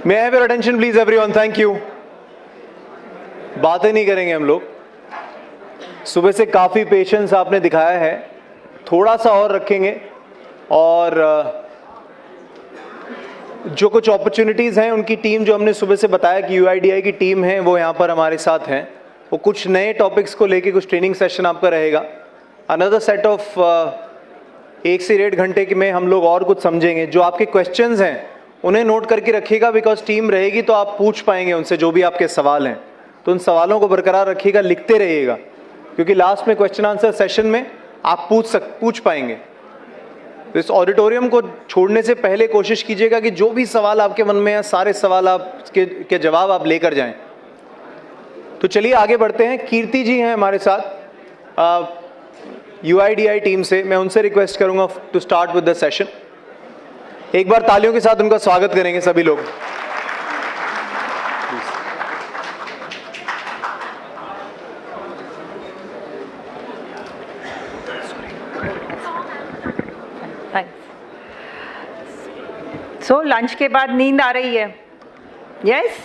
May I have your attention please everyone? Thank you. बातें नहीं करेंगे हम लोग. सुबह से काफ़ी पेशेंस आपने दिखाया है, थोड़ा सा और रखेंगे और जो कुछ अपॉर्चुनिटीज़ हैं उनकी टीम जो हमने सुबह से बताया कि UIDAI की टीम है वो यहाँ पर हमारे साथ हैं. वो कुछ नए टॉपिक्स को लेके कुछ ट्रेनिंग सेशन आपका रहेगा. अनदर सेट ऑफ 1 से 1.5 घंटे में हम लोग और कुछ समझेंगे. जो आपके क्वेश्चंस हैं उन्हें नोट करके रखिएगा, बिकॉज टीम रहेगी तो आप पूछ पाएंगे उनसे जो भी आपके सवाल हैं. तो उन सवालों को बरकरार रखिएगा, लिखते रहिएगा, क्योंकि लास्ट में क्वेश्चन आंसर सेशन में आप पूछ पाएंगे. तो इस ऑडिटोरियम को छोड़ने से पहले कोशिश कीजिएगा कि जो भी सवाल आपके मन में है सारे सवाल के जवाब आप लेकर जाएं. तो चलिए आगे बढ़ते हैं. कीर्ति जी हैं हमारे साथ UIDAI टीम से. मैं उनसे रिक्वेस्ट करूंगा to start with the session. एक बार तालियों के साथ उनका स्वागत करेंगे सभी लोग. सो लंच के बाद नींद आ रही है? यस?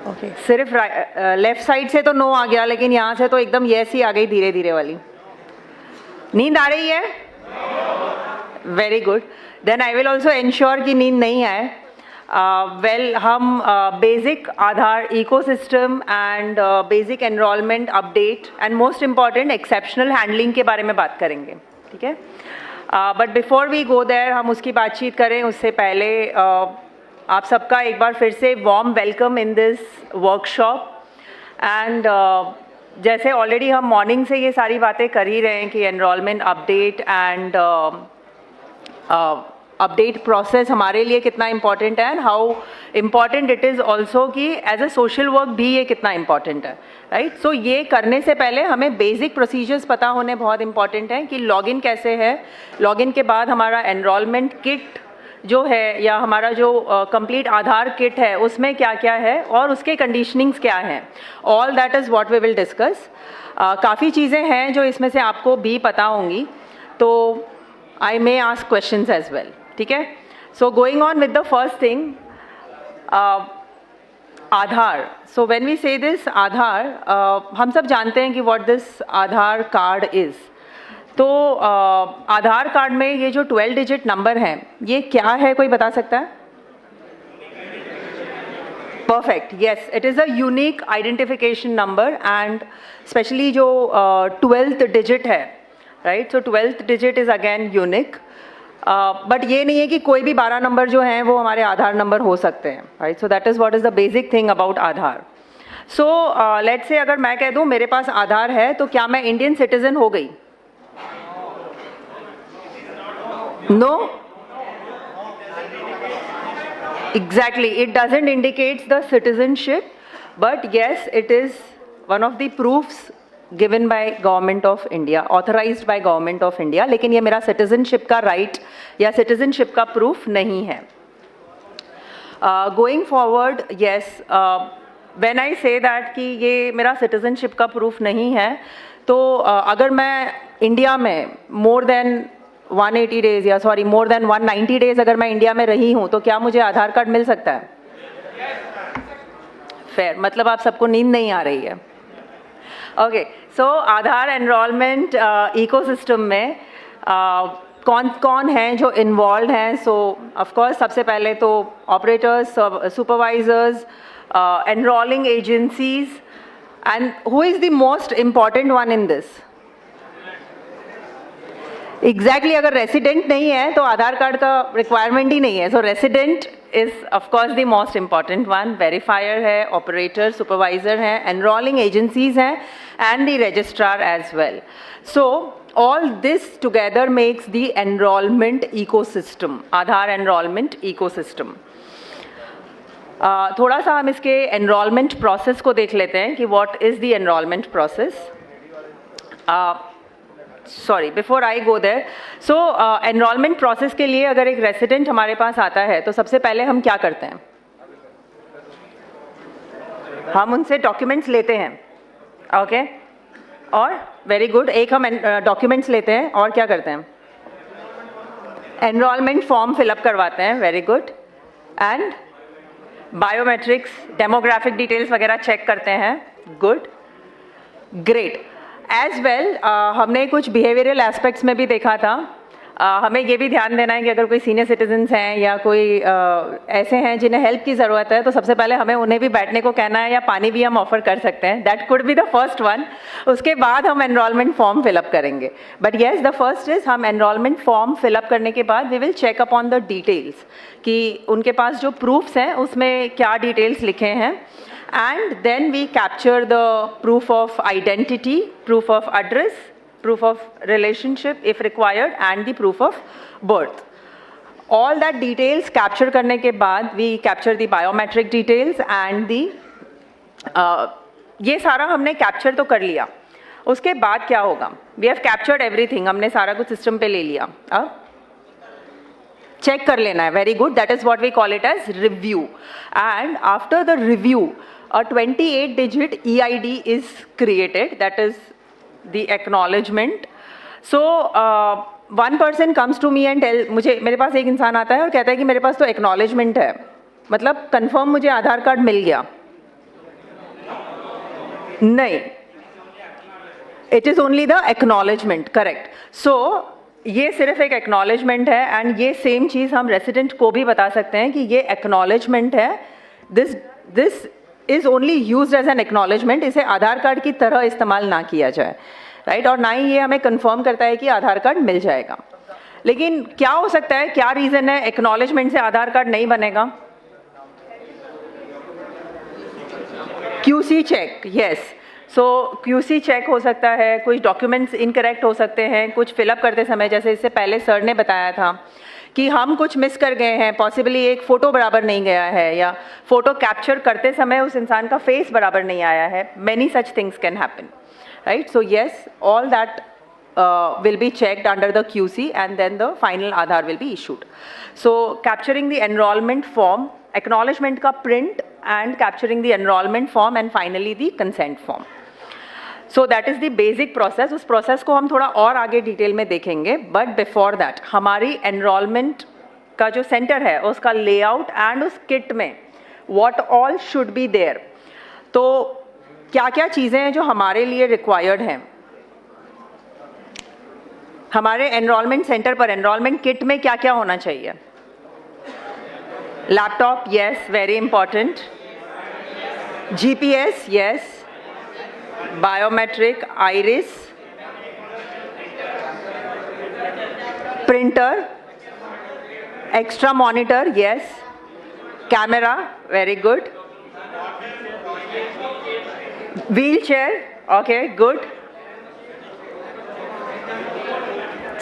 ओके. सिर्फ लेफ्ट साइड से तो नो आ गया, लेकिन यहाँ से तो एकदम यस ही आ गई, धीरे धीरे वाली. नींद आ रही है? Very good. Then I will also ensure कि नींद नहीं आए. वेल, हम basic Aadhaar ecosystem and basic enrolment update and most important exceptional handling के बारे में बात करेंगे. ठीक है? But before we go there, हम उसकी बातचीत करें उससे पहले आप सबका एक बार फिर से warm welcome in this workshop. And जैसे ऑलरेडी हम मॉर्निंग से ये सारी बातें कर ही रहे हैं कि enrolment update and update process हमारे लिए कितना इम्पॉर्टेंट है, and how important it is also कि एज अ सोशल वर्क भी ये कितना इम्पॉर्टेंट है. राइट? सो ये करने से पहले हमें बेसिक प्रोसीजर्स पता होने बहुत इम्पॉर्टेंट हैं कि लॉगिन कैसे है, लॉगिन के बाद हमारा एनरोलमेंट किट जो है या हमारा जो कंप्लीट आधार किट है उसमें क्या क्या है और उसके कंडीशनिंग्स क्या हैं. All that is what we will discuss. काफ़ी चीज़ें हैं जो इसमें से आपको भी पता होंगी, तो I may ask questions as well. ठीक है? So going on with the first thing, Aadhaar. So when we say this Aadhaar, हम सब जानते हैं कि what this Aadhaar card is. तो आधार कार्ड में ये जो 12 डिजिट नंबर हैं ये क्या है, कोई बता सकता है? Perfect. Yes, it is a unique identification number and specially जो 12th डिजिट है. Right? So 12th digit is again unique. But ये नहीं है कि कोई भी 12 नंबर जो हैं वो हमारे आधार नंबर हो सकते हैं. Right? So that is what is the basic thing about Aadhaar. So let's say अगर मैं कह दूं मेरे पास आधार है तो क्या मैं इंडियन सिटीजन हो गई? No. Exactly, it doesn't indicates the citizenship, but yes it is one of the proofs given by government of India, authorised by government of India. लेकिन ये मेरा सिटीजनशिप का राइट या सिटीजनशिप का प्रूफ नहीं है. Going forward, yes, when I say that कि ये मेरा सिटीजनशिप का प्रूफ नहीं है, तो अगर मैं इंडिया में मोर देन 180 डेज या सॉरी मोर देन 190 डेज अगर मैं इंडिया में रही हूँ तो क्या मुझे आधार कार्ड मिल सकता है? फेयर. मतलब आप सबको नींद नहीं आ रही है. ओके. सो आधार एनरोलमेंट इकोसिस्टम में कौन कौन हैं जो इन्वॉल्व हैं? सो ऑफ कोर्स सबसे पहले तो operators, supervisors, enrolling agencies, and who is the most important one in this? Exactly, अगर रेसिडेंट नहीं है तो आधार कार्ड का रिक्वायरमेंट ही नहीं है. So resident is of course the most important one. Verifier है, ऑपरेटर, सुपरवाइजर हैं, एनरोलिंग एजेंसीज हैं, and the registrar as well. So all this together makes the enrolment ecosystem, Aadhaar enrolment ecosystem. थोड़ा सा हम इसके एनरोलमेंट प्रोसेस को देख लेते हैं कि what is the enrolment process. Sorry, before I go there, so enrolment process के लिए अगर एक रेसिडेंट हमारे पास आता है तो सबसे पहले हम क्या करते हैं? हम उनसे डॉक्यूमेंट्स लेते हैं. ओके? और वेरी गुड, एक हम डॉक्यूमेंट्स लेते हैं और क्या करते हैं? एनरोलमेंट फॉर्म फिलअप करवाते हैं. Very good. And biometrics, demographic details वगैरह चेक करते हैं. Good, great. एज वेल हमने कुछ बिहेवियरल एस्पेक्ट्स में भी देखा था. हमें ये भी ध्यान देना है कि अगर कोई सीनियर सिटीजन्स हैं या कोई ऐसे हैं जिन्हें हेल्प की ज़रूरत है, तो सबसे पहले हमें उन्हें भी बैठने को कहना है या पानी भी हम ऑफर कर सकते हैं. That could be the first one. उसके बाद हम एनरोलमेंट फॉर्म फिलअप करेंगे. But yes, the first is हम एनरोलमेंट फॉर्म फिलअप करने के बाद we will check upon the details कि उनके पास जो प्रूफ्स हैं उसमें क्या डिटेल्स लिखे हैं. And then we capture the proof of identity, proof of address, proof of relationship if required, and the proof of birth. All that details capture करने के बाद we capture the biometric details and the ये सारा हमने capture तो कर लिया. उसके बाद क्या होगा? We have captured everything. हमने सारा कुछ system पे ले लिया. अब चेक कर लेना है. Very good. That is what we call it as review. And after the review a 28-digit EID is created, that is the acknowledgement. So one person comes to me and tell, मेरे पास एक इंसान आता है और कहता है कि मेरे पास तो acknowledgement है, मतलब confirm मुझे आधार कार्ड मिल गया. नहीं, it is only the acknowledgement, correct. So ये सिर्फ एक acknowledgement है and ये same चीज़ हम resident को भी बता सकते हैं कि ये acknowledgement है. This is only used as an acknowledgement. इसे आधार कार्ड की तरह इस्तेमाल ना किया जाए, राइट. और ना ही ये हमें कंफर्म करता है कि आधार कार्ड मिल जाएगा. लेकिन क्या हो सकता है, क्या रीजन है एक्नॉलेजमेंट से आधार कार्ड नहीं बनेगा? QC check. Yes, so QC check हो सकता है, कुछ डॉक्यूमेंट्स इनकरेक्ट हो सकते हैं कुछ फिलअप करते समय, जैसे इससे पहले सर ने बताया था कि हम कुछ मिस कर गए हैं, पॉसिबली एक फ़ोटो बराबर नहीं गया है या फ़ोटो कैप्चर करते समय उस इंसान का फेस बराबर नहीं आया है. Many such things can happen, right. So yes, all that will be checked under the QC and then the final Aadhaar will be issued. So capturing the enrollment form, acknowledgement का print and capturing the enrollment form and finally the consent form. So that is the basic process. उस process को हम थोड़ा और आगे detail में देखेंगे. But before that हमारी enrollment का जो center है उसका layout and उस kit में what all should be there. तो क्या क्या चीज़ें हैं जो हमारे लिए required हैं हमारे एनरोलमेंट सेंटर पर? एनरोलमेंट किट में क्या क्या होना चाहिए? Laptop, yes, very important. GPS, yes. Biometric, iris, printer, extra monitor, yes. Camera, very good. Wheel chair, okay, good,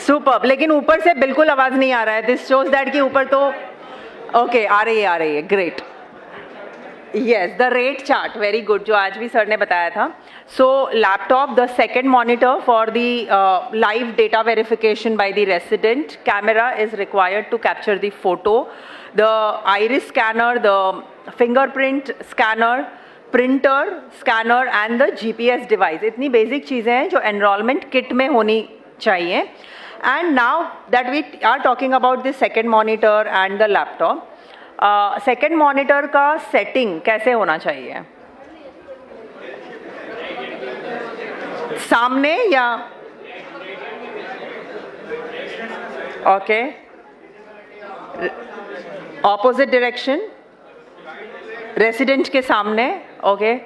superb. लेकिन ऊपर से बिल्कुल आवाज नहीं आ रहा है. दिस शोज दैट कि ऊपर तो ओके आ रही है. Great. Yes, the rate chart, very good, जो आज भी सर ने बताया था. So laptop, the second monitor for the live data verification by the resident. Camera is required to capture the photo. The iris scanner, the fingerprint scanner, printer scanner and the GPS device. इतनी basic चीज़ें हैं जो enrolment kit में होनी चाहिए. And now that we are talking about the second monitor and the laptop, second monitor का setting कैसे होना चाहिए? सामने या okay, opposite direction, resident के सामने, okay.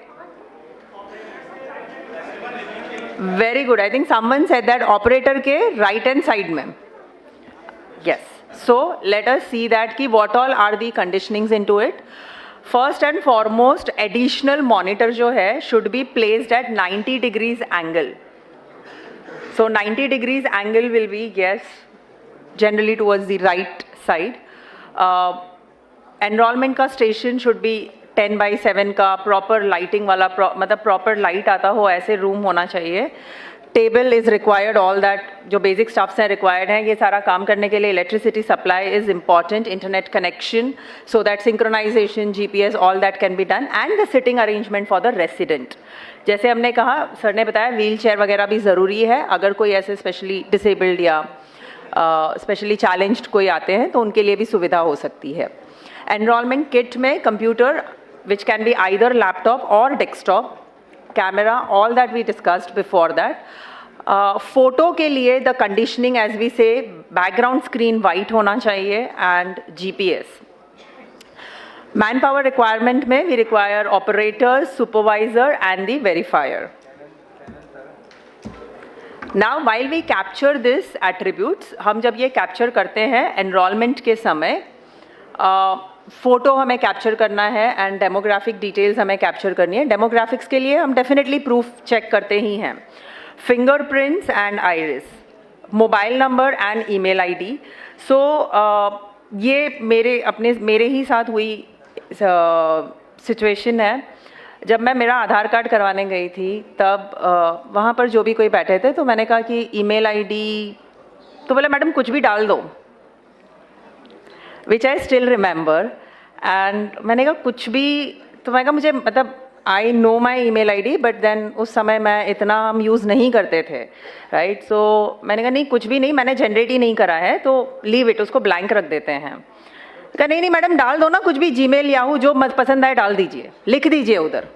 Very good. I think someone said that operator के right hand side में. Yes. So let us see that कि what all are the conditionings into it. First and foremost, additional monitor जो है should be placed at 90 degrees angle. So 90 degrees angle will be, yes, generally towards the right side. Enrollment का station should be 10/7 का proper lighting वाला, मतलब proper light आता हो ऐसे room होना चाहिए. Table is required. All that जो बेसिक स्टाफ्स हैं रिक्वायर्ड हैं. ये सारा काम करने के लिए electricity supply is important. Internet connection so that synchronization, GPS, all that can be done. And the sitting arrangement for the resident. जैसे हमने कहा, सर ने बताया व्हील चेयर वगैरह भी ज़रूरी है. अगर कोई ऐसे स्पेशली डिसेबल्ड या स्पेशली चैलेंज्ड कोई आते हैं तो उनके लिए भी सुविधा हो सकती है. एनरोलमेंट किट में computer which can be either laptop और desktop, camera, all that we discussed before that. Photo के लिए the conditioning as we say, background screen white होना चाहिए and GPS. Man power requirement में we require operator, supervisor and the verifier. Now while we capture this attributes, हम जब ये capture करते हैं एनरोलमेंट के समय, फोटो हमें कैप्चर करना है एंड डेमोग्राफिक डिटेल्स हमें कैप्चर करनी है. डेमोग्राफिक्स के लिए हम डेफिनेटली प्रूफ चेक करते ही हैं. Fingerprints and iris, mobile number and email ID. So ये मेरे ही साथ हुई सिचुएशन है. जब मैं मेरा आधार कार्ड करवाने गई थी तब वहाँ पर जो भी कोई बैठे थे तो मैंने कहा कि ईमेल आईडी, तो बोले मैडम कुछ भी डाल दो, which I still remember. And मैंने कहा कुछ भी, तो मैंने कहा मुझे मतलब I know my email ID, but then उस समय मैं इतना हम यूज़ नहीं करते थे, राइट. सो मैंने कहा नहीं कुछ भी नहीं, मैंने जनरेट ही नहीं करा है तो लीव इट, उसको ब्लैंक रख देते हैं. कहा नहीं मैडम डाल दो ना कुछ भी, जीमेल याहू जो पसंद आए डाल दीजिए, लिख दीजिए उधर.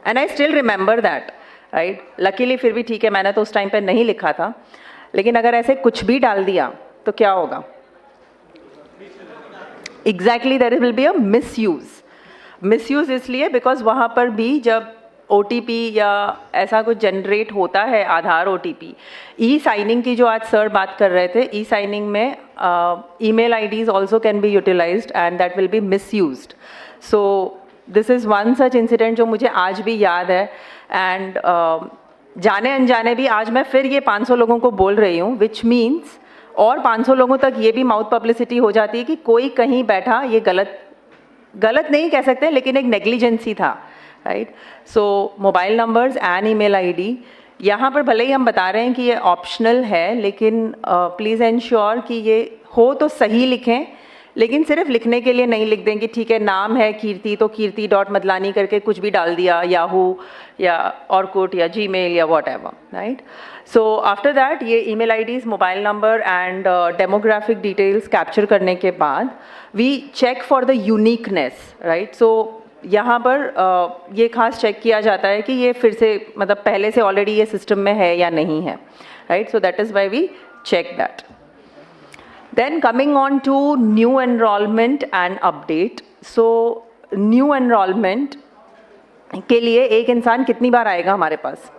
And I still remember that, right. Luckily फिर भी ठीक है, मैंने तो उस टाइम पे नहीं लिखा था. लेकिन अगर ऐसे कुछ भी डाल दिया तो क्या होगा? Exactly there will be a misuse इसलिए बिकॉज वहाँ पर भी जब OTP या ऐसा कुछ जनरेट होता है, आधार OTP, ई साइनिंग की जो आज सर बात कर रहे थे, ई साइनिंग में email IDs also can be utilized and that will be misused. So this is one such incident जो मुझे आज भी याद है. एंड जाने अनजाने भी आज मैं फिर ये 500 लोगों को बोल रही हूँ, विच मीन्स और 500 लोगों तक ये भी माउथ पब्लिसिटी हो जाती है कि कोई कहीं बैठा, ये गलत नहीं कह सकते लेकिन एक नेग्लिजेंसी था, right. So mobile numbers and email ID, यहाँ पर भले ही हम बता रहे हैं कि ये ऑप्शनल है, लेकिन प्लीज़ एंश्योर कि ये हो तो सही लिखें, लेकिन सिर्फ लिखने के लिए नहीं लिख दें कि ठीक है नाम है कीर्ति तो कीर्ति डॉट मदलानी करके कुछ भी डाल दिया, याहू या ऑर्कुट या जीमेल या whatever, right. So after that ये email IDs, mobile number and demographic details capture करने के बाद we check for the uniqueness, right. So यहाँ पर ये खास चेक किया जाता है कि ये फिर से मतलब पहले से ऑलरेडी ये सिस्टम में है या नहीं है, right. So that is why we check that. Then coming on to new enrollment and update. So new enrollment के लिए एक इंसान कितनी बार आएगा हमारे पास?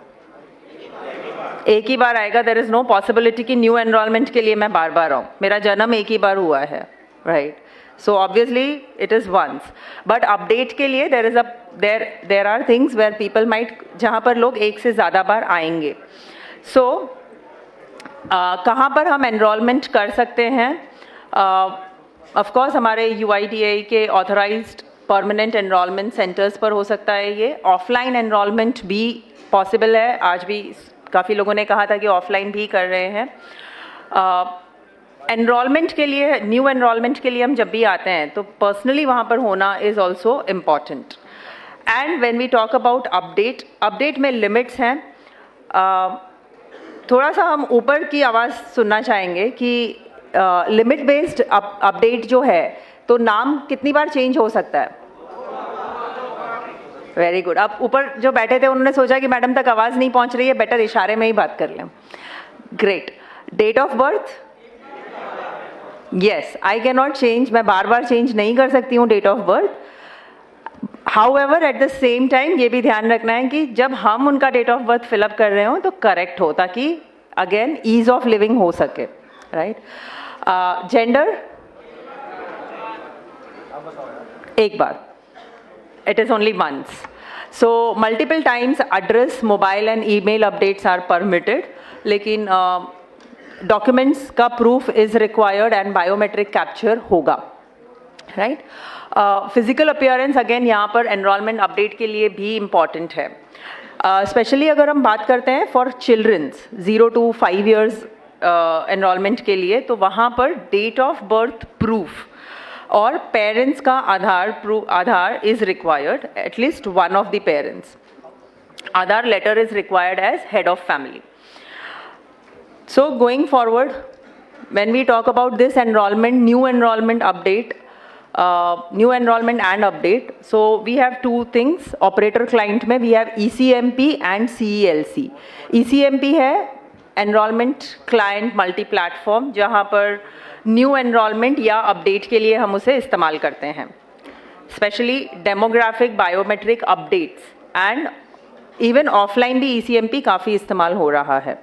एक ही बार आएगा. There is no possibility कि new enrollment के लिए मैं बार बार आऊँ. मेरा जन्म एक ही बार हुआ है, right? So obviously it is once. But update के लिए there are things where people might, जहाँ पर लोग एक से ज़्यादा बार आएंगे. So कहाँ पर हम एनरोलमेंट कर सकते हैं? ऑफ कोर्स हमारे UIDAI के ऑथराइज्ड परमानेंट एनरोलमेंट सेंटर्स पर हो सकता है. ये ऑफलाइन एनरोलमेंट भी पॉसिबल है. आज भी काफ़ी लोगों ने कहा था कि ऑफलाइन भी कर रहे हैं. एनरोलमेंट के लिए, न्यू एनरोलमेंट के लिए हम जब भी आते हैं तो पर्सनली वहाँ पर होना is also important. And when we talk about update में लिमिट्स हैं. थोड़ा सा हम ऊपर की आवाज़ सुनना चाहेंगे कि लिमिट बेस्ड अपडेट जो है तो नाम कितनी बार चेंज हो सकता है? Very good. अब ऊपर जो बैठे थे उन्होंने सोचा कि मैडम तक आवाज़ नहीं पहुंच रही है, बेटर इशारे में ही बात कर लें. Great. Date of birth, yes, I can not change, मैं बार बार चेंज नहीं कर सकती हूँ date of birth. However at the same time ये भी ध्यान रखना है कि जब हम उनका डेट ऑफ बर्थ फिलअप कर रहे हो तो करेक्ट हो, ताकि अगेन ईज ऑफ लिविंग हो सके, राइट. जेंडर एक बार, it is only once. So multiple times address, mobile and email updates are permitted, लेकिन डॉक्यूमेंट्स का proof is required and biometric capture होगा, राइट. फिजिकल अपीयरेंस अगेन यहाँ पर enrolment update के लिए भी इम्पॉर्टेंट है. स्पेशली अगर हम बात करते हैं for childrens 0 to 5 years enrolment के लिए, तो वहाँ पर डेट ऑफ बर्थ प्रूफ और पेरेंट्स का Aadhaar is required, at least one of the parents. Aadhaar letter is required as head of family. So going forward, when we talk about this enrollment, new enrollment update, new enrolment and update. So we have two things. Operator client में we have ECMP and CELC. ECMP है enrolment client multi platform, जहाँ पर new enrolment या update के लिए हम उसे इस्तेमाल करते हैं, specially demographic biometric updates, and even offline भी ECMP काफ़ी इस्तेमाल हो रहा है.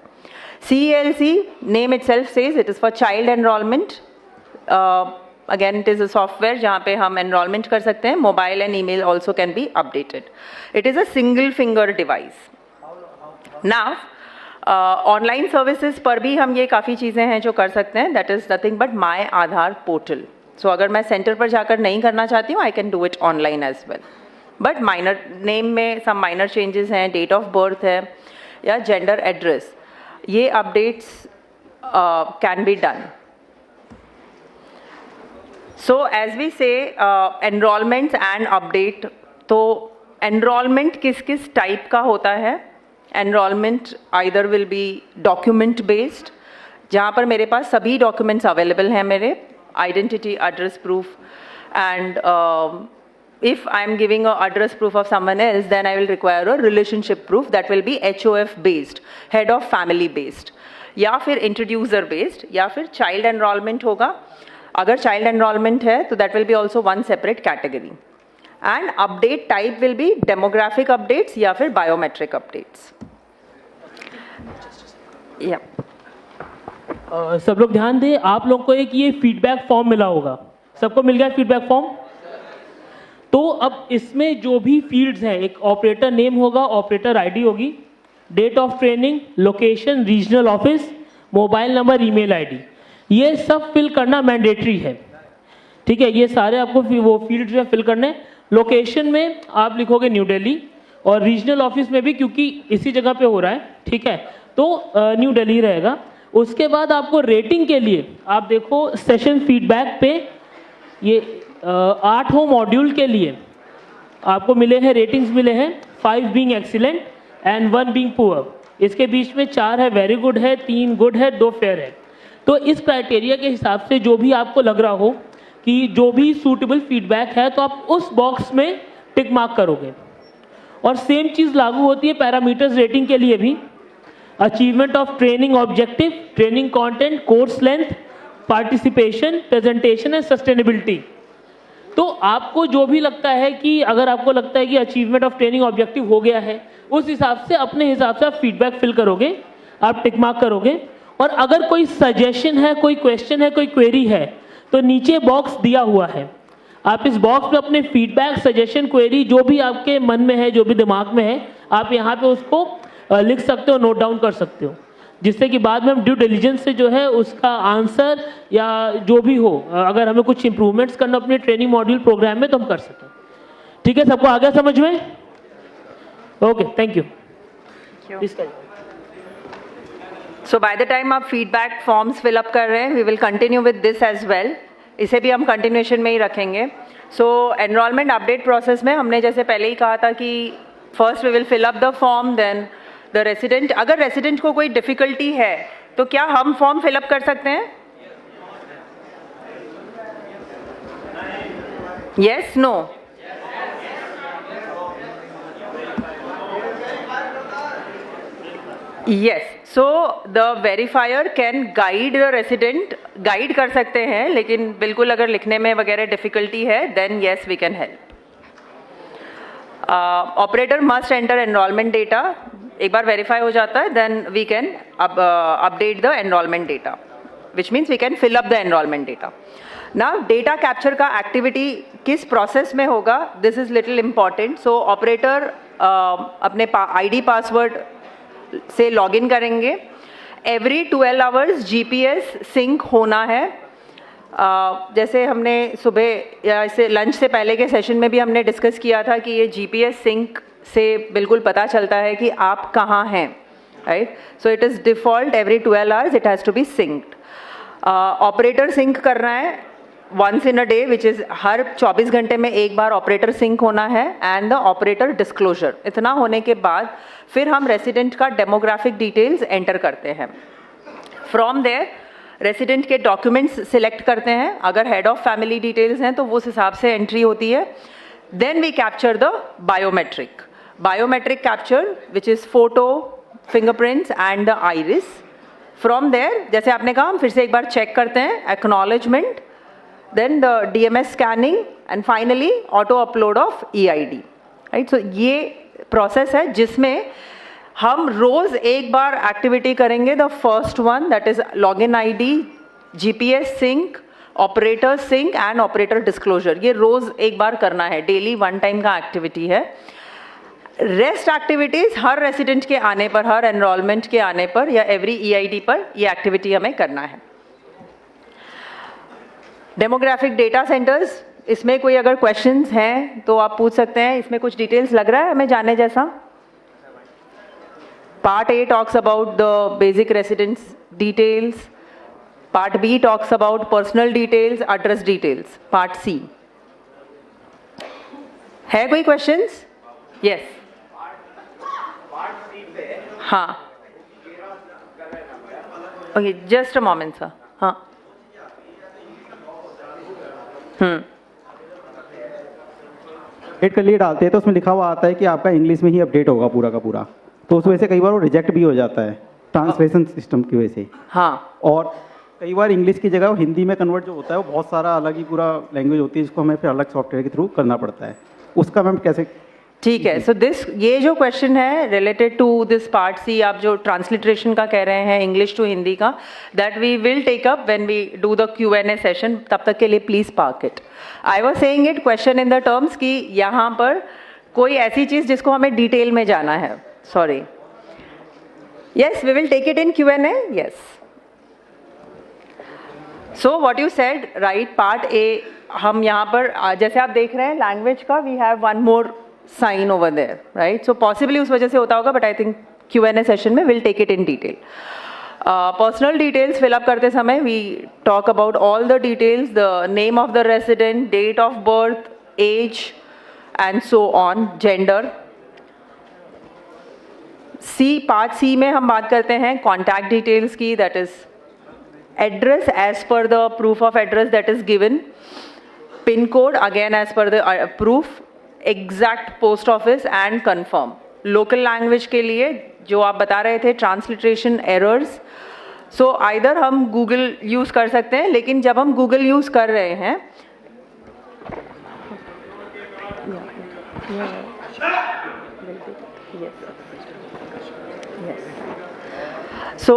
CELC, name itself says it is for child enrollment. Again, it is a software जहाँ पे हम enrollment कर सकते हैं. Mobile and email also can be updated. It is a single finger device. Now, online services पर भी हम ये काफ़ी चीज़ें हैं जो कर सकते हैं. That is nothing but my Aadhaar portal. So अगर मैं सेंटर पर जाकर नहीं करना चाहती हूँ, I can do it online as well. But minor name में सम माइनर चेंजेस हैं, डेट ऑफ बर्थ है या जेंडर एड्रेस, ये updates can be done. So as we say enrolment and update. तो एनरोलमेंट किस किस टाइप का होता है? Enrolment either will be document based, जहाँ पर मेरे पास सभी डॉक्यूमेंट्स अवेलेबल हैं, मेरे identity, address proof, and if I am giving a address proof of someone else, then I will require a relationship proof that will be HOF based, head of family based, या फिर introducer based, या फिर child enrollment होगा. अगर child enrollment है तो that will be also one separate category. And update type will be demographic updates या फिर biometric updates. Yeah. सब लोग ध्यान दें, आप लोग को एक ये फीडबैक फॉर्म मिला होगा. सबको मिल गया फीडबैक फॉर्म? तो अब इसमें जो भी फील्ड्स हैं, एक ऑपरेटर नेम होगा, ऑपरेटर आईडी होगी, date of training, location, regional office, mobile number, email ID, ये सब फिल करना मैंडेटरी है. ठीक है, ये सारे आपको वो फील्ड्स में फिल करने. लोकेशन में आप लिखोगे न्यू दिल्ली, और रीजनल ऑफिस में भी, क्योंकि इसी जगह पे हो रहा है, ठीक है, तो न्यू दिल्ली रहेगा. उसके बाद आपको रेटिंग के लिए आप देखो सेशन फीडबैक पे, ये 8 मॉड्यूल के लिए आपको मिले हैं रेटिंग्स मिले हैं, 5 being excellent and 1 being poor. इसके बीच में 4 है वेरी गुड है, 3 गुड है, 2 फेयर है. तो इस क्राइटेरिया के हिसाब से जो भी आपको लग रहा हो कि जो भी सूटेबल फीडबैक है, तो आप उस बॉक्स में टिक मार्क करोगे. और सेम चीज़ लागू होती है पैरामीटर्स रेटिंग के लिए भी. Achievement of training objective, training content, course length, participation, presentation and sustainability. तो आपको जो भी लगता है कि अगर आपको लगता है कि अचीवमेंट ऑफ ट्रेनिंग ऑब्जेक्टिव हो गया है, उस हिसाब से अपने हिसाब से आप फीडबैक फिल करोगे, आप टिक मार्क करोगे. और अगर कोई सजेशन है, कोई क्वेश्चन है, कोई क्वेरी है, तो नीचे बॉक्स दिया हुआ है. आप इस बॉक्स में अपने फीडबैक, सजेशन, क्वेरी जो भी आपके मन में है, जो भी दिमाग में है, आप यहाँ पे उसको लिख सकते हो, नोट डाउन कर सकते हो, जिससे कि बाद में हम ड्यू डिलिजेंस से जो है उसका आंसर या जो भी हो, अगर हमें कुछ इंप्रूवमेंट्स करना अपने ट्रेनिंग मॉड्यूल प्रोग्राम में, तो हम कर सकें. ठीक है, सबको आ गया समझ में? Okay, thank you. So by the time आप फीडबैक फॉर्म्स फिलअप कर रहे हैं, we will continue with this as well. इसे भी हम कंटिन्यूएशन में ही रखेंगे. सो एनरोलमेंट अपडेट प्रोसेस में हमने जैसे पहले ही कहा था कि first we will fill up the form, then the resident. अगर रेसिडेंट को कोई डिफिकल्टी है तो क्या हम फॉर्म फिलअप कर सकते हैं? Yes, no? Yes. So the verifier can guide the resident, guide कर सकते हैं, लेकिन बिल्कुल अगर लिखने में वगैरह डिफिकल्टी है, then yes we can help. Operator must enter enrolment data. एक बार वेरीफाई हो जाता है, then we can update the enrolment data, which means we can fill up the enrolment data. Now data capture का activity किस process में होगा, this is little important. So operator अपने आईडी पासवर्ड से लॉगिन करेंगे. एवरी 12 आवर्स जीपीएस सिंक होना है. जैसे हमने सुबह या इसे लंच से पहले के सेशन में भी हमने डिस्कस किया था कि ये जीपीएस सिंक से बिल्कुल पता चलता है कि आप कहाँ हैं, right. So it is default every 12 hours it has to be synced. Operator sync करना है once in a day, which is हर 24 घंटे में एक बार ऑपरेटर सिंक होना है. And the operator disclosure. इतना होने के बाद फिर हम रेसिडेंट का डेमोग्राफिक डिटेल्स एंटर करते हैं. फ्रॉम देयर रेसिडेंट के डॉक्यूमेंट्स सिलेक्ट करते हैं, अगर हेड ऑफ फैमिली डिटेल्स हैं तो उस हिसाब से एंट्री होती है. Then we capture the biometric capture which is photo, fingerprints and the iris. From there, जैसे आपने कहा, हम फिर से एक बार चेक करते हैं, acknowledgement, then the DMS scanning and finally auto upload of EID. Right, so ये प्रोसेस है जिसमें हम रोज एक बार एक्टिविटी करेंगे. The first one that is login ID, GPS sync, operator sync and operator disclosure. ये रोज एक बार करना है, डेली 1 टाइम का एक्टिविटी है. रेस्ट एक्टिविटीज हर रेसिडेंट के आने पर, हर एनरोलमेंट के आने पर या एवरी EID पर ये एक्टिविटी हमें करना है. डेमोग्राफिक डेटा सेंटर्स, इसमें कोई अगर क्वेश्चंस हैं तो आप पूछ सकते हैं. इसमें कुछ डिटेल्स लग रहा है हमें जानने जैसा? Part A talks about the basic residence details. Part B talks about personal details, address details. Part C. है कोई questions? Yes. हाँ. Okay, just a moment, sir. हाँ. अपडेट के लिए डालते हैं तो उसमें लिखा हुआ आता है कि आपका इंग्लिश में ही अपडेट होगा पूरा का पूरा, तो उस वजह से कई बार वो रिजेक्ट भी हो जाता है ट्रांसलेशन सिस्टम की वजह से. हाँ. और कई बार इंग्लिश की जगह वो हिंदी में कन्वर्ट जो होता है वो बहुत सारा अलग ही पूरा लैंग्वेज होती है, जिसको हमें फिर अलग सॉफ्टवेयर के थ्रू करना पड़ता है. उसका मैम कैसे? ठीक है. सो ये जो क्वेश्चन है related to this part C, आप जो ट्रांसलिट्रेशन का कह रहे हैं इंग्लिश टू हिंदी का, that we will take up when we do the Q&A session. तब तक के लिए please park it. I was saying it question in the terms कि यहाँ पर कोई ऐसी चीज जिसको हमें डिटेल में जाना है. Sorry. Yes, we will take it in Q&A. Yes. So what you said right, part A हम यहाँ पर जैसे आप देख रहे हैं लैंग्वेज का, we have one more sign over there, right. So possibly उस वजह से होता होगा, but I think Q&A session में will take it in detail. Personal details fill up करते समय we talk about all the details, the name of the resident, date of birth, age and so on, gender. Part C में हम बात करते हैं contact details की, that is address as per the proof of address that is given, pin code again as per the proof, exact post office and confirm. Local language के लिए जो आप बता रहे थे ट्रांसलिट्रेशन एरर्स, सो आइदर हम Google use कर सकते हैं, लेकिन जब हम गूगल यूज़ कर रहे हैं सो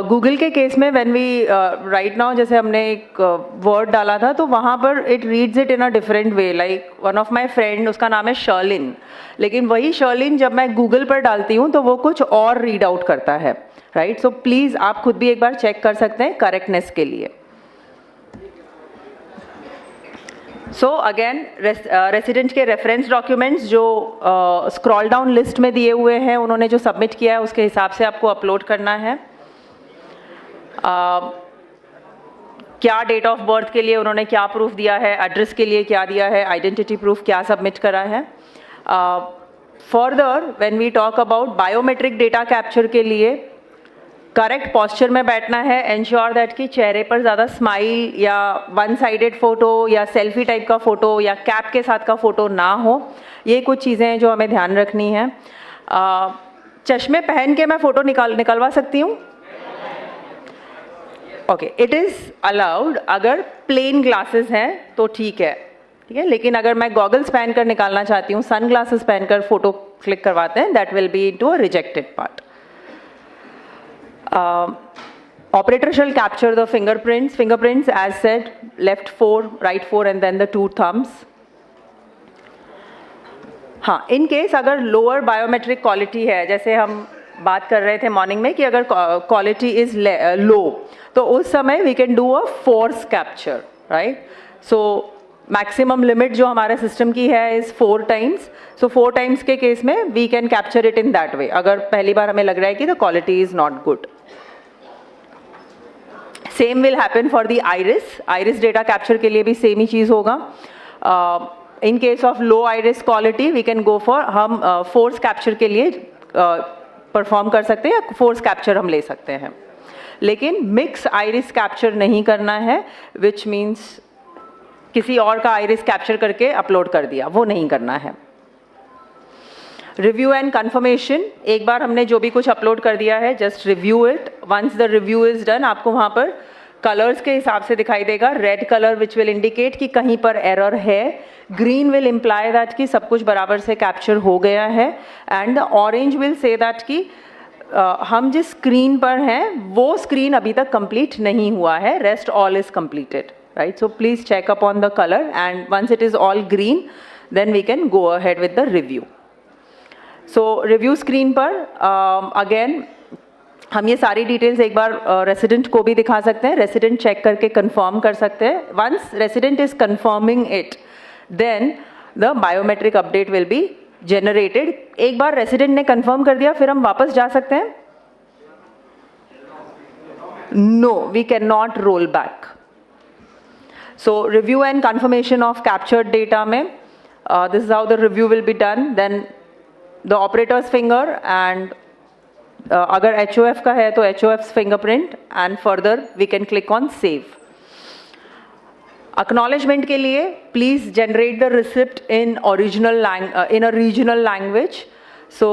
गूगल के केस में व्हेन वी राइट नाउ, जैसे हमने एक वर्ड डाला था तो वहाँ पर it reads it in a different way. Like one of my friend, उसका नाम है शर्लिन, लेकिन वही शर्लिन जब मैं गूगल पर डालती हूँ तो वो कुछ और रीड आउट करता है, राइट. सो प्लीज़ आप खुद भी एक बार चेक कर सकते हैं करेक्टनेस के लिए. सो अगेन रेसिडेंट के रेफरेंस डॉक्यूमेंट्स जो स्क्रॉल डाउन लिस्ट में दिए हुए हैं, उन्होंने जो सबमिट किया है उसके हिसाब से आपको अपलोड करना है. क्या डेट ऑफ बर्थ के लिए उन्होंने क्या प्रूफ दिया है, एड्रेस के लिए क्या दिया है, आइडेंटिटी प्रूफ क्या सबमिट करा है. Further when we talk about biometric data capture के लिए करेक्ट पॉस्चर में बैठना है, एंश्योर दैट कि चेहरे पर ज़्यादा स्माइल या वन साइडेड फ़ोटो या सेल्फी टाइप का फ़ोटो या कैप के साथ का फ़ोटो ना हो. ये कुछ चीज़ें हैं जो हमें ध्यान रखनी है. चश्मे पहन के मैं फ़ोटो निकलवा सकती हूँ? Okay, it is allowed. अगर प्लेन ग्लासेस हैं तो ठीक है, ठीक है. लेकिन अगर मैं गॉगल्स पहनकर निकालना चाहती हूँ, सन ग्लासेस पहनकर फ़ोटो क्लिक करवाते हैं, that will B into a rejected part. Operator shall capture the fingerprints as said, left 4, right 4 and then the 2 thumbs. हाँ, in case अगर lower biometric quality है, जैसे हम बात कर रहे थे मॉर्निंग में कि अगर quality is low, तो उस समय we can do a force capture, right? So maximum limit जो हमारे सिस्टम की है is 4 times. So 4 times के केस में we can capture it in that way. अगर पहली बार हमें लग रहा है कि the quality is not good. Same will happen for the iris data capture के लिए भी सेम ही चीज़ होगा. In case of low iris quality we can go for, हम फोर्स कैप्चर के लिए परफॉर्म कर सकते हैं या फोर्स कैप्चर हम ले सकते हैं. लेकिन मिक्स आइरिस कैप्चर नहीं करना है, विच मीन्स किसी और का आइरिस कैप्चर करके अपलोड कर दिया, वो नहीं करना है। रिव्यू एंड कंफर्मेशन, एक बार हमने जो भी कुछ अपलोड कर दिया है just review it, once the review is done आपको वहाँ पर कलर्स के हिसाब से दिखाई देगा, red colour which will indicate कि कहीं पर एरर है, ग्रीन विल इम्प्लाई दैट कि सब कुछ बराबर से कैप्चर हो गया है, and the orange will say that कि हम जिस स्क्रीन पर हैं वो स्क्रीन अभी तक कंप्लीट नहीं हुआ है, rest all is completed, right. So please check up on the colour and once it is all green then we can go ahead with the review. So review screen पर again हम ये सारी details एक बार resident को भी दिखा सकते हैं, रेसिडेंट चेक करके कंफर्म कर सकते हैं। Once resident is confirming it then the biometric update will be generated. एक बार रेसिडेंट ने कंफर्म कर दिया फिर हम वापस जा सकते हैं? No, we can not roll back. So review and confirmation of captured data में this is how the review will be done, then the operator's finger and अगर HOF का है तो HOF's fingerprint and further we can click on save. Acknowledgement के लिए please generate the receipt in original in a regional language. So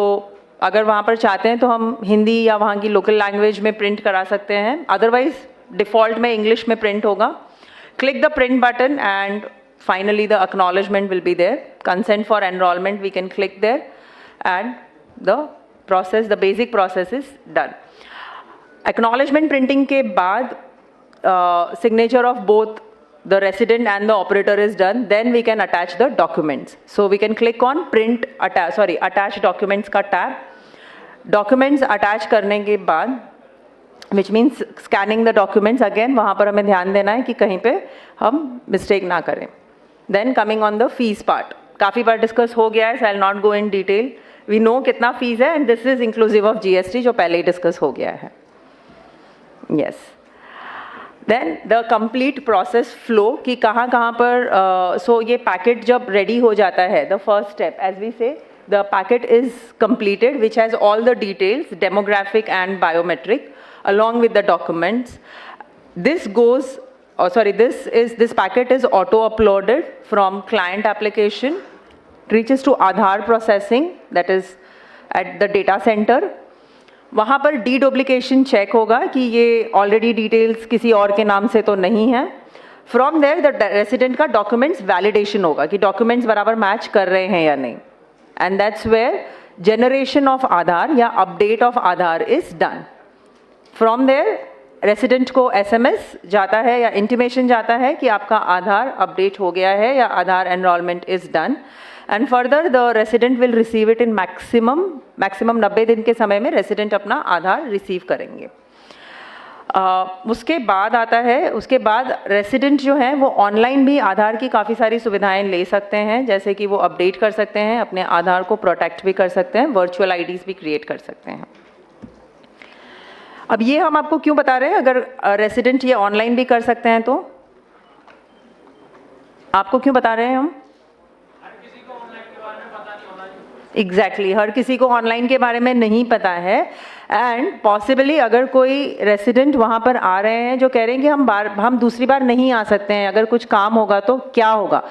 अगर वहाँ पर चाहते हैं तो हम हिंदी या वहाँ की लोकल लैंग्वेज में प्रिंट करा सकते हैं, अदरवाइज डिफ़ॉल्ट में इंग्लिश में प्रिंट होगा। Click the print button and finally the acknowledgement will be there. Consent for enrolment we can click there and the process, the basic process is done. Acknowledgement printing के बाद signature of both the resident and the operator is done, then we can attach the documents. So we can click on print attach documents का tab. Documents attach करने के बाद which means scanning the documents again, वहाँ पर हमें ध्यान देना है कि कहीं पे हम mistake ना करें. Then coming on the fees part, काफ़ी बार डिस्कस हो गया है, so I'll not go in detail. We know कितना फीस है and this is inclusive of GST जो पहले ही डिस्कस हो गया है। Yes, then the complete process flow कि कहाँ कहाँ पर सो ये पैकेट जब रेडी हो जाता है, the first step as we say the packet is completed which has all the details demographic and biometric along with the documents. This goes this packet is auto uploaded from client application, reaches to Aadhaar processing, that is at the data center. वहाँ पर डीडुप्लिकेशन check होगा कि ये already details किसी और के नाम से तो नहीं है। फ्रॉम देयर द रेसिडेंट का डॉक्यूमेंट्स वैलिडेशन होगा कि डॉक्यूमेंट्स बराबर मैच कर रहे हैं या नहीं, and that's where generation of Aadhaar या update of Aadhaar is done. From there resident को SMS जाता है या इंटीमेशन जाता है कि आपका आधार अपडेट हो गया है या Aadhaar enrolment is done, and further the resident will receive it in maximum 90 दिन के समय में रेसिडेंट अपना आधार रिसीव करेंगे। उसके बाद आता है, उसके बाद रेसिडेंट जो है वो ऑनलाइन भी आधार की काफ़ी सारी सुविधाएं ले सकते हैं, जैसे कि वो अपडेट कर सकते हैं, अपने आधार को प्रोटेक्ट भी कर सकते हैं, वर्चुअल IDs भी क्रिएट कर सकते हैं। अब ये हम आपको क्यों बता रहे हैं, अगर रेसिडेंट ये ऑनलाइन भी कर सकते हैं तो आपको क्यों बता रहे हैं हम? एग्जैक्टली, हर किसी को ऑनलाइन के बारे में नहीं पता है, एंड पॉसिबली अगर कोई रेसिडेंट वहाँ पर आ रहे हैं जो कह रहे हैं कि हम दूसरी बार नहीं आ सकते हैं, अगर कुछ काम होगा तो क्या होगा।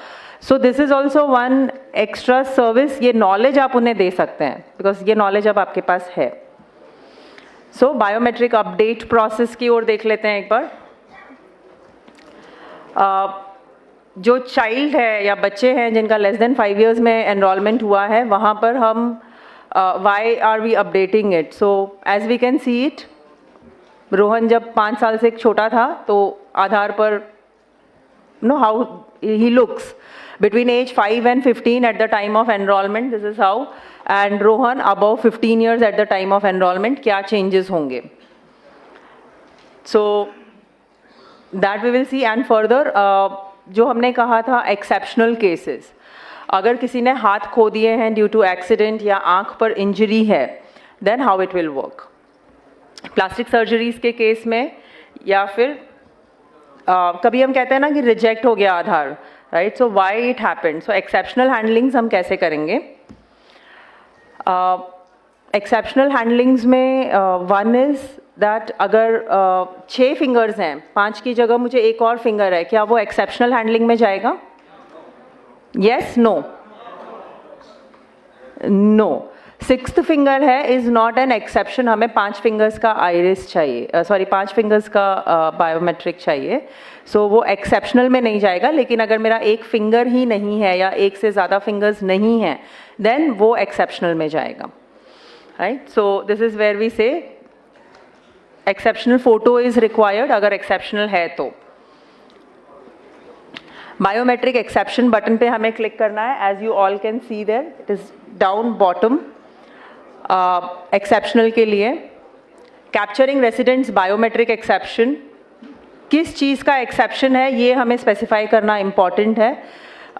सो this is also one extra service, ये नॉलेज आप उन्हें दे सकते हैं बिकॉज ये नॉलेज अब आपके पास है। सो बायोमेट्रिक अपडेट प्रोसेस की ओर देख लेते हैं एक बार। जो चाइल्ड है या बच्चे हैं जिनका लेस देन 5 years में एनरोलमेंट हुआ है, वहाँ पर हम why are we updating it. So as we can see it, Rohan जब 5 साल से छोटा था तो आधार पर know how he looks between age 5 and 15 at the time of enrollment, this is how, and Rohan above 15 years at the time of enrollment, क्या changes होंगे। So that we will see, and further जो हमने कहा था exceptional cases, अगर किसी ने हाथ खो दिए हैं ड्यू टू एक्सीडेंट या आँख पर इंजरी है, then how it will work। Plastic surgeries के केस में, या फिर कभी हम कहते हैं ना कि रिजेक्ट हो गया Aadhaar, right, so why it happened, so exceptional handlings हम कैसे करेंगे। एक्सेप्शनल हैंडलिंग्स में वन इज दैट अगर 6 फिंगर्स हैं, 5 की जगह मुझे एक और फिंगर है, क्या वो एक्सेप्शनल हैंडलिंग में जाएगा? Yes, no? No. 6th finger है इज नॉट एन एक्सेप्शन, हमें 5 फिंगर्स का आइरिस चाहिए, सॉरी 5 फिंगर्स का बायोमेट्रिक चाहिए, सो वो एक्सेप्शनल में नहीं जाएगा। लेकिन अगर मेरा एक फिंगर ही नहीं है या एक से ज़्यादा फिंगर्स नहीं हैं, देन वो एक्सेप्शनल में जाएगा, right? So this is where we say exceptional photo is required, अगर एक्सेप्शनल है तो। बायोमेट्रिक एक्सेप्शन बटन पे हमें क्लिक करना है, as you all can see there, it is down bottom. Exceptional के लिए कैप्चरिंग रेसिडेंट्स बायोमेट्रिक एक्सेप्शन, किस चीज़ का एक्सेप्शन है ये हमें स्पेसिफाई करना इम्पॉर्टेंट है।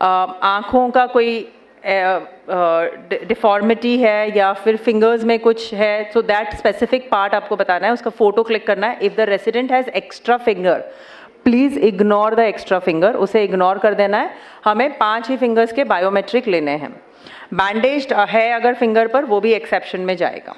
आँखों का कोई डिफॉर्मिटी है या फिर फिंगर्स में कुछ है, सो दैट स्पेसिफिक पार्ट आपको बताना है, उसका फोटो क्लिक करना है। If the resident has extra finger, please ignore the extra finger, उसे इग्नोर कर देना है। हमें 5 ही फिंगर्स के बायोमेट्रिक लेने हैं। बैंडेज्ड है अगर फिंगर पर, वो भी एक्सेप्शन में जाएगा।